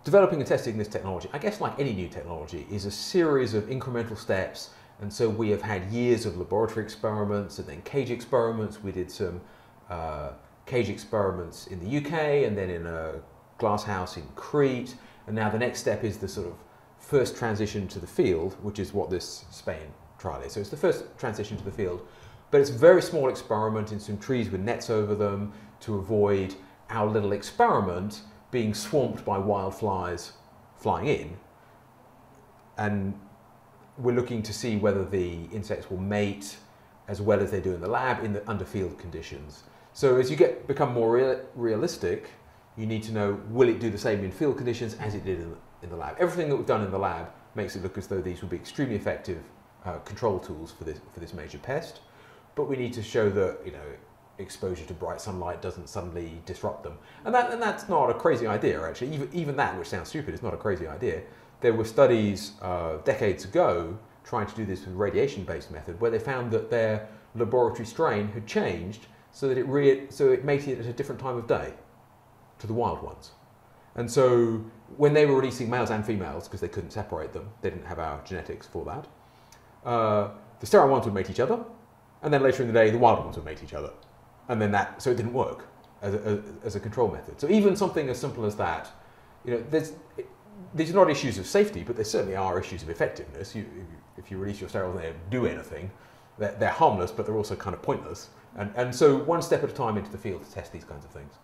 developing and testing this technology, I guess like any new technology, is a series of incremental steps. And so we have had years of laboratory experiments and then cage experiments. We did some cage experiments in the UK and then in a glass house in Crete. And now the next step is the sort of first transition to the field, which is what this Spain trial is. So it's the first transition to the field. But it's a very small experiment in some trees with nets over them to avoid our little experiment being swamped by wildflies flying in. And we're looking to see whether the insects will mate as well as they do in the lab under field conditions. So as you become more realistic, you need to know, will it do the same in field conditions as it did in the lab? Everything that we've done in the lab makes it look as though these would be extremely effective control tools for this major pest. But we need to show that, you know, exposure to bright sunlight doesn't suddenly disrupt them. And that's not a crazy idea, actually. Even that, which sounds stupid, is not a crazy idea. There were studies decades ago trying to do this with a radiation-based method where they found that their laboratory strain had changed so that it mated at a different time of day to the wild ones. And so when they were releasing males and females, because they couldn't separate them, they didn't have our genetics for that, the sterile ones would mate each other, and then later in the day the wild ones would mate each other. And then so it didn't work as a control method. So even something as simple as that, you know, these are not issues of safety, but there certainly are issues of effectiveness. If you release your sterols and they don't do anything, they're harmless, but they're also kind of pointless. And so one step at a time into the field to test these kinds of things.